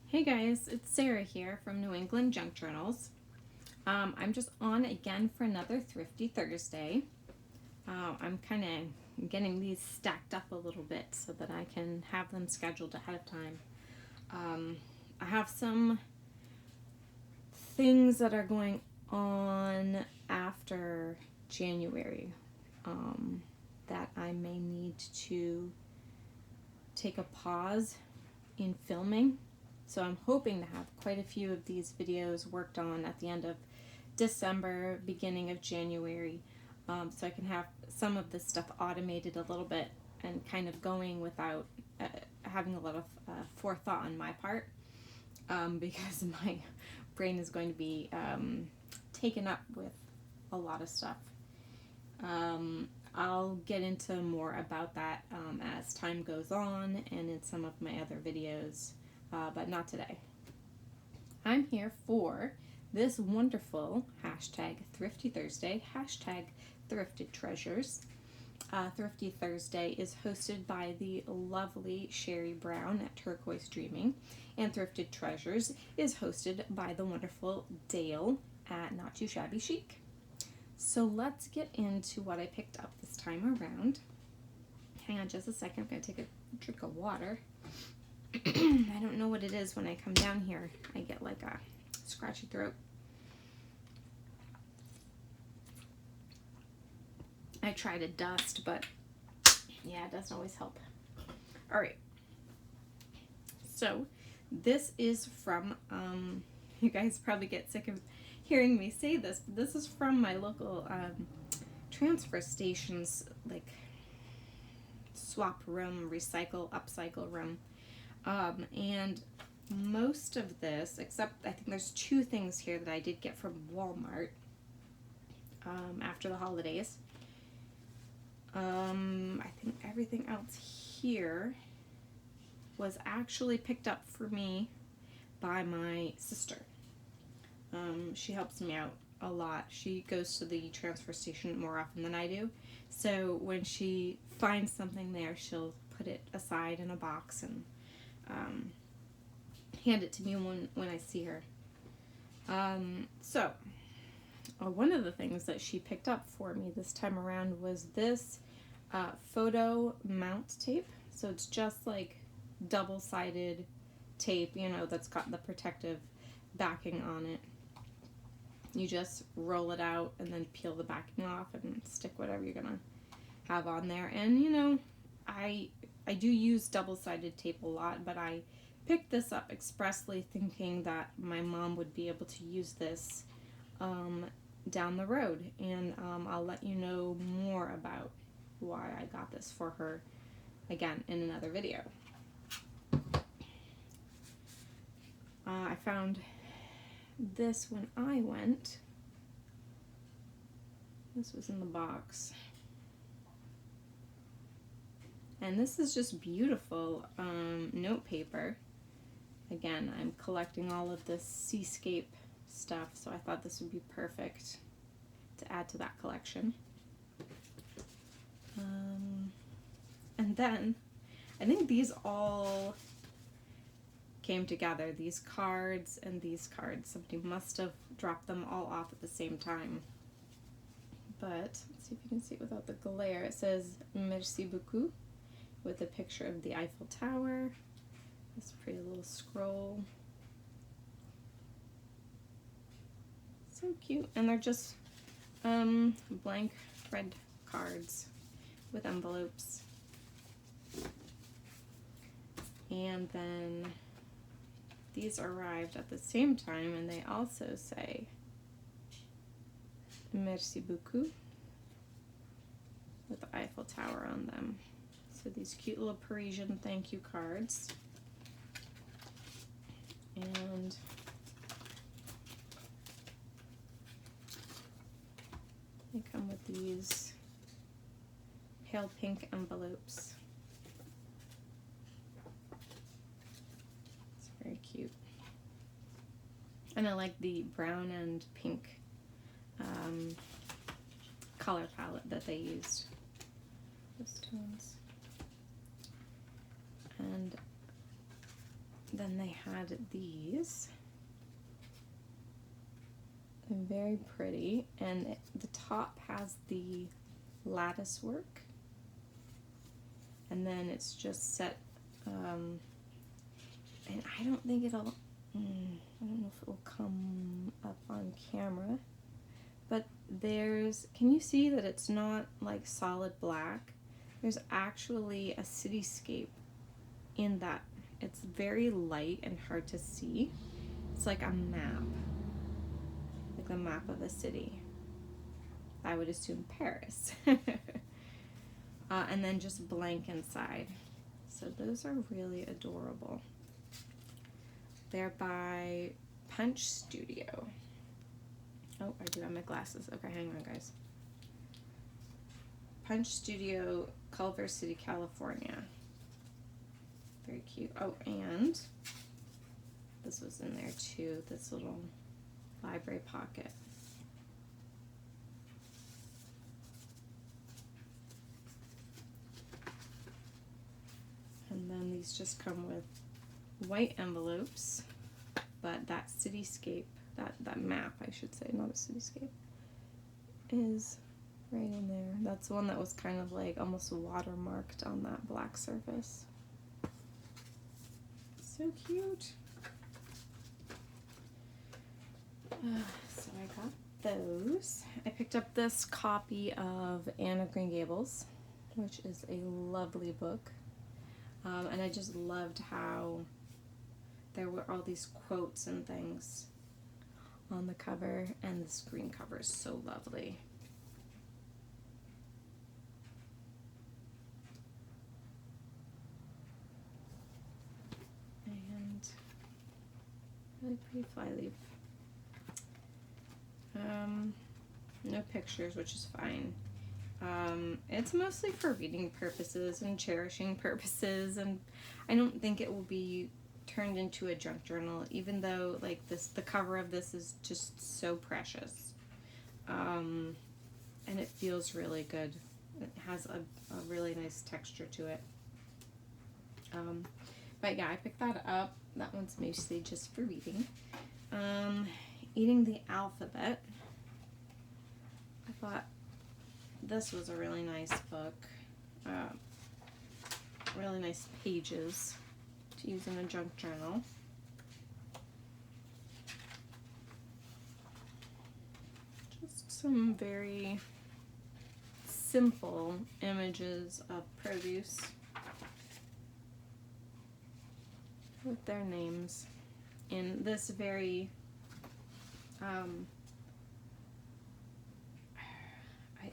Hey guys, it's Sarah here from New England Junk Journals. I'm just on again for another Thrifty Thursday. I'm kind of getting these stacked up a little bit so that I can have them scheduled ahead of time. I have some things that are going on after January that I may need to take a pause in filming. So I'm hoping to have quite a few of these videos worked on at the end of December, beginning of January, so I can have some of this stuff automated a little bit and kind of going without having a lot of forethought on my part, because my brain is going to be taken up with a lot of stuff. I'll get into more about that as time goes on and in some of my other videos. But not today. I'm here for this wonderful hashtag Thrifty Thursday, hashtag Thrifted Treasures. Thrifty Thursday is hosted by the lovely Sherry Brown at Turquoise Dreaming, and Thrifted Treasures is hosted by the wonderful Dale at Not Too Shabby Chic. So let's get into what I picked up this time around. Hang on just a second, I'm going to take a drink of water. I don't know what it is when I come down here. I get like a scratchy throat. I try to dust, but yeah, it doesn't always help. All right. So this is from, you guys probably get sick of hearing me say this, but this is from my local transfer stations, like swap room, recycle, upcycle room. And most of this, except I think there's two things here that I did get from Walmart after the holidays. I think everything else here was actually picked up for me by my sister. She helps me out a lot. She goes to the transfer station more often than I do. So when she finds something there, she'll put it aside in a box and hand it to me when I see her. So one of the things that she picked up for me this time around was this photo mount tape. So it's just like double-sided tape, you know, that's got the protective backing on it. You just roll it out and then peel the backing off and stick whatever you're gonna have on there. And you know, I do use double-sided tape a lot, but I picked this up expressly thinking that my mom would be able to use this down the road, and I'll let you know more about why I got this for her again in another video. I found this when I went. This was in the box. And this is just beautiful note paper. Again, I'm collecting all of this seascape stuff, so I thought this would be perfect to add to that collection. And then, I think these all came together, these cards and these cards. Somebody must have dropped them all off at the same time. But, let's see if you can see it without the glare. It says, Merci beaucoup, with a picture of the Eiffel Tower. This pretty little scroll. So cute. And they're just blank red cards with envelopes. And then these arrived at the same time, and they also say Merci beaucoup with the Eiffel Tower on them. So these cute little Parisian thank you cards. And they come with these pale pink envelopes. It's very cute. And I like the brown and pink color palette that they used. Those tones. And then they had these. They're very pretty, and the top has the lattice work, and then it's just set, and I don't think it'll, I don't know if it will come up on camera, but there's, can you see that it's not like solid black? There's actually a cityscape in that. It's very light and hard to see. It's like a map, like the map of a city. I would assume Paris. And then just blank inside. So those are really adorable. They're by Punch Studio. Oh, I do have my glasses. Okay, hang on, guys. Punch Studio, Culver City, California. Very cute. Oh, and this was in there too, this little library pocket. And then these just come with white envelopes, but that cityscape, that map, I should say, not a cityscape, is right in there. That's the one that was kind of like almost watermarked on that black surface. So cute. So I got those. I picked up this copy of Anne of Green Gables, which is a lovely book. And I just loved how there were all these quotes and things on the cover, and the screen cover is so lovely. And really pretty flyleaf. No pictures, which is fine. It's mostly for reading purposes and cherishing purposes, and I don't think it will be turned into a junk journal, even though like the cover of this is just so precious. And it feels really good. It has a really nice texture to it. But yeah, I picked that up. That one's mostly just for reading. Eating the Alphabet. I thought this was a really nice book. Really nice pages to use in a junk journal. Just some very simple images of produce with their names in this very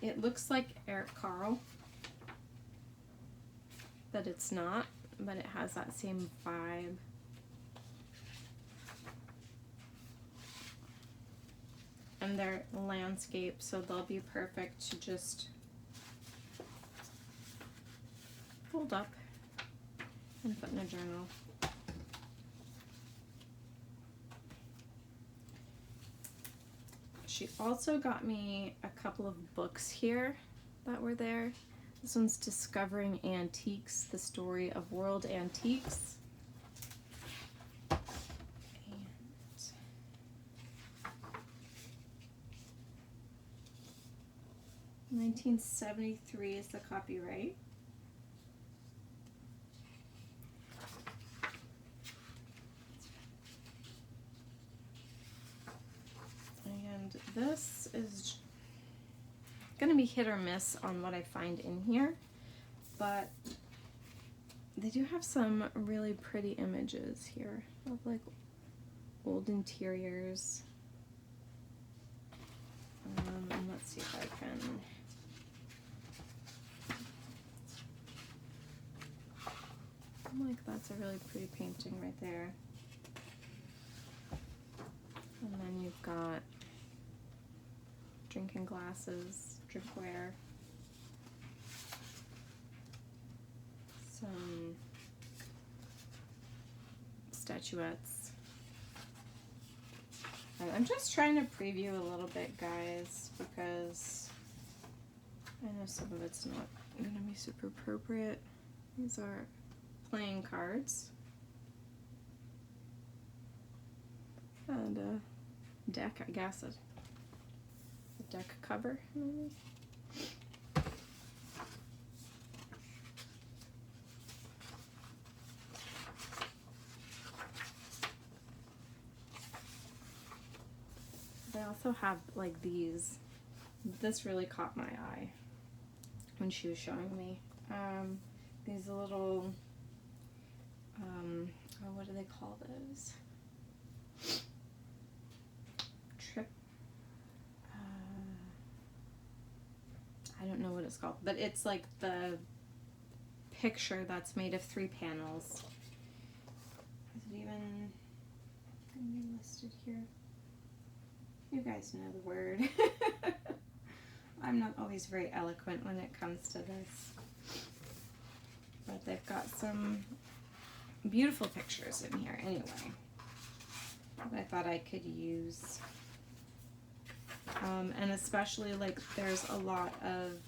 it looks like Eric Carle, but it's not, but it has that same vibe. And they're landscape, so they'll be perfect to just fold up and put in a journal. She also got me a couple of books here that were there. This one's Discovering Antiques, the Story of World Antiques. And 1973 is the copyright. And this is gonna be hit or miss on what I find in here, but they do have some really pretty images here of like old interiors. And let's see if I can. I'm like, that's a really pretty painting right there. And then you've got drinking glasses, drinkware, some statuettes. I'm just trying to preview a little bit, guys, because I know some of it's not going to be super appropriate. These are playing cards. and a deck, I guess. A deck cover, maybe. They also have like these. This really caught my eye when she was showing me. These little, oh, what do they call those? I don't know what it's called, but it's like the picture that's made of 3 panels. Is it even going to be listed here? You guys know the word. I'm not always very eloquent when it comes to this. But they've got some beautiful pictures in here anyway that I thought I could use. And especially, like, there's a lot of,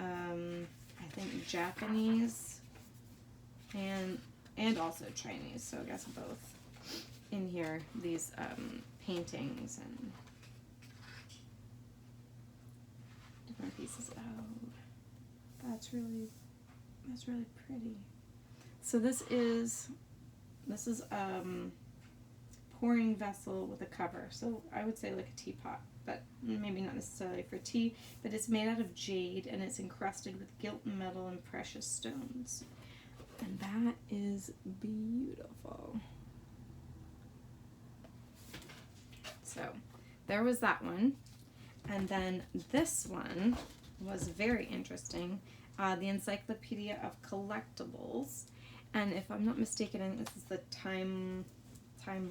I think, Japanese and also Chinese, so I guess both in here, these paintings and different pieces. Oh, that's really pretty. So this is pouring vessel with a cover, so I would say like a teapot, but maybe not necessarily for tea, but it's made out of jade and it's encrusted with gilt metal and precious stones, and that is beautiful. So there was that one, and then this one was very interesting, the Encyclopedia of Collectibles, and if I'm not mistaken, I think this is the Time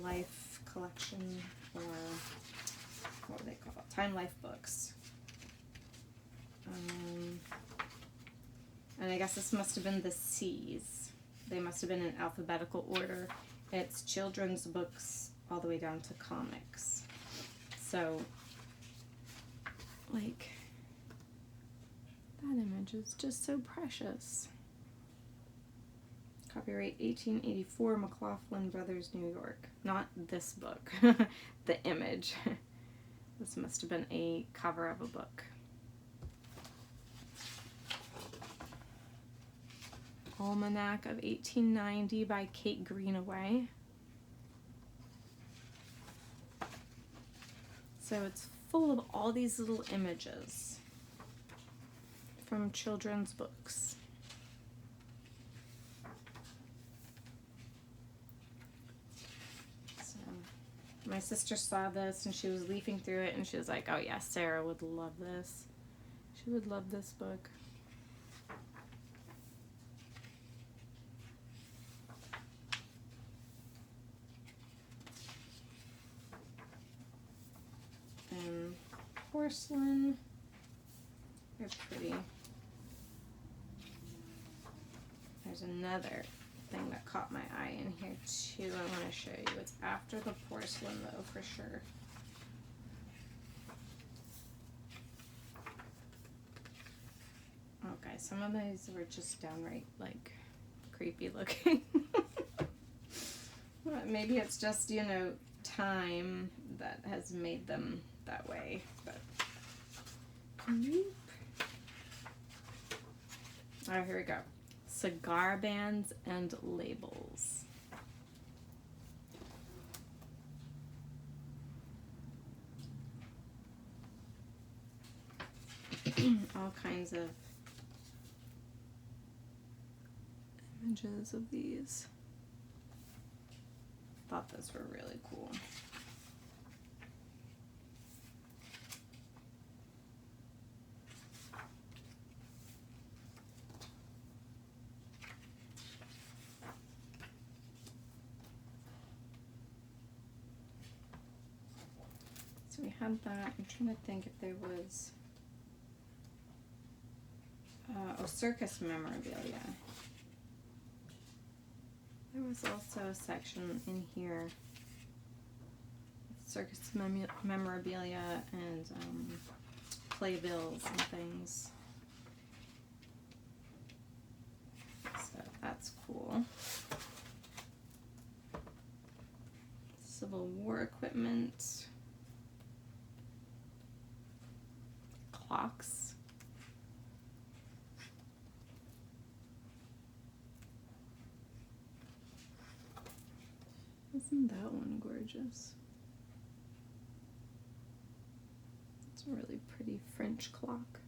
Life collection, or what do they call it? Time Life books. And I guess this must have been the C's. They must have been in alphabetical order. It's children's books all the way down to comics. So, like, that image is just so precious. Copyright 1884, McLaughlin Brothers, New York. Not this book, the image. This must have been a cover of a book. Almanac of 1890 by Kate Greenaway. So it's full of all these little images from children's books. So my sister saw this and she was leafing through it and she was like, oh yeah, Sarah would love this. She would love this book. And porcelain, they're pretty. There's another thing that caught my eye in here too I want to show you. It's after the porcelain though, for sure. Okay, some of these were just downright like creepy looking. Maybe it's just, you know, time that has made them that way, but oh, here we go. Cigar bands and labels. All kinds of images of these. Thought those were really cool. So we had that. I'm trying to think if there was circus memorabilia. There was also a section in here, circus memorabilia and playbills and things. So that's cool. Civil War equipment. Clocks. Isn't that one gorgeous? It's a really pretty French clock.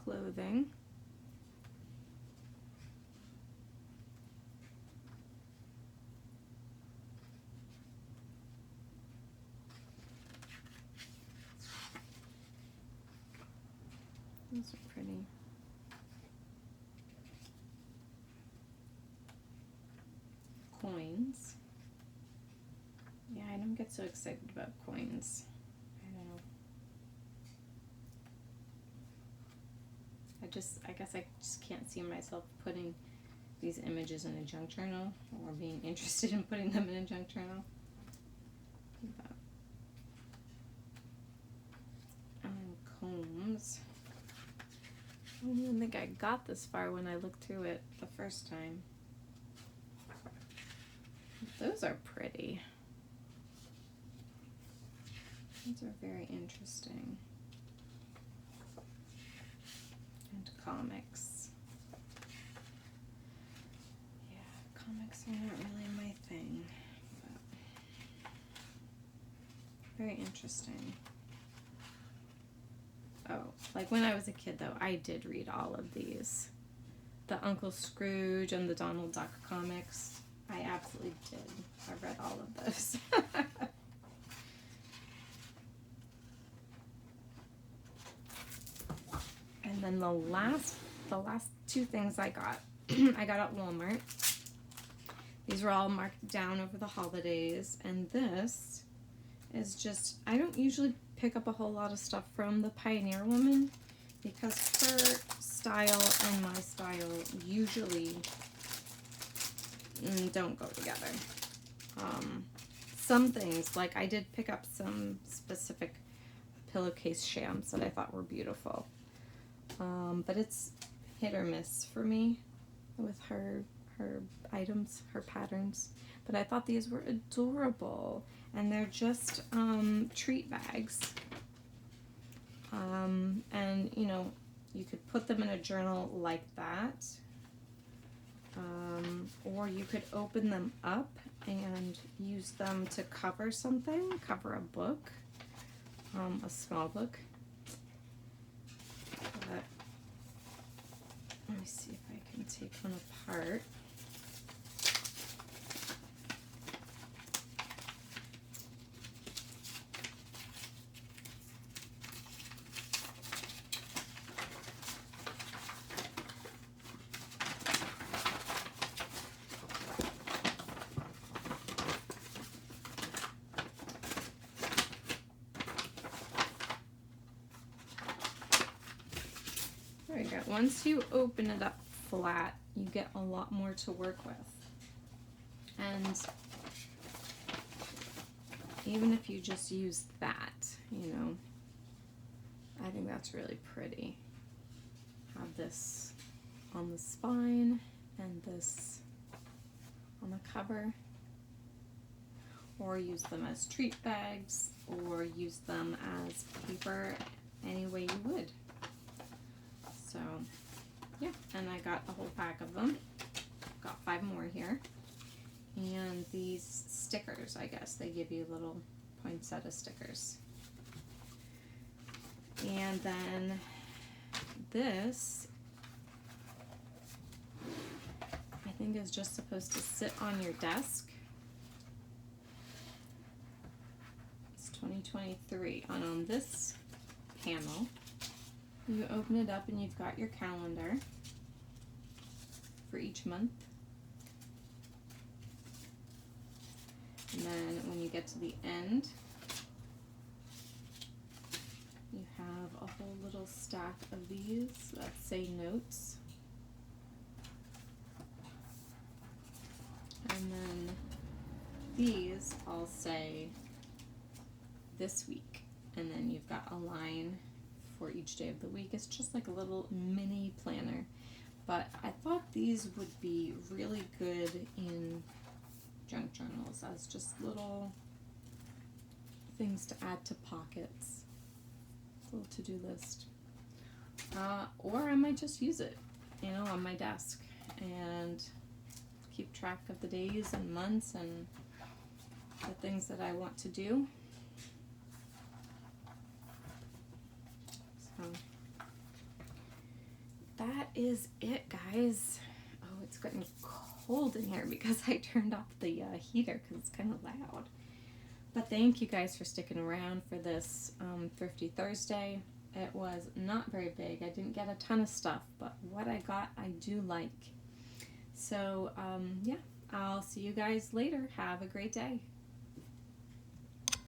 Clothing. Those are pretty. Coins. Yeah, I don't get so excited about coins. I don't know. I guess I just can't see myself putting these images in a junk journal or being interested in putting them in a junk journal. But, combs. I don't even think I got this far when I looked through it the first time. Those are pretty. Those are very interesting. And comics. Yeah, comics are not really my thing. But very interesting. Oh, like when I was a kid though, I did read all of these. The Uncle Scrooge and the Donald Duck comics. I absolutely did. I read all of those. And then the last two things I got, I got at Walmart. These were all marked down over the holidays, and this is just, I don't usually pick up a whole lot of stuff from the Pioneer Woman because her style and my style usually don't go together. Some things, like I did pick up some specific pillowcase shams that I thought were beautiful. But it's hit or miss for me with her items, her patterns. But I thought these were adorable, and they're just treat bags. And you know, you could put them in a journal like that, or you could open them up and use them to cover something, cover a book, a small book. But let me see if I can take one apart. There you go. Once you open it up flat, you get a lot more to work with. And even if you just use that, you know, I think that's really pretty. Have this on the spine and this on the cover. Or use them as treat bags, or use them as paper any way you would. So, yeah, and I got a whole pack of them. Got 5 more here. And these stickers, I guess, they give you little poinsettia stickers. And then this, I think is just supposed to sit on your desk. It's 2023. And on this panel, you open it up and you've got your calendar for each month. And then when you get to the end, you have a whole little stack of these that say notes. And then these all say this week. And then you've got a line for each day of the week. It's just like a little mini planner. But I thought these would be really good in junk journals as just little things to add to pockets. A little to-do list. Or I might just use it, you know, on my desk and keep track of the days and months and the things that I want to do. So that is it, guys. Oh, it's getting cold in here because I turned off the heater because it's kind of loud. But thank you guys for sticking around for this Thrifty Thursday. It was not very big. I didn't get a ton of stuff, but what I got I do like. So yeah, I'll see you guys later. Have a great day.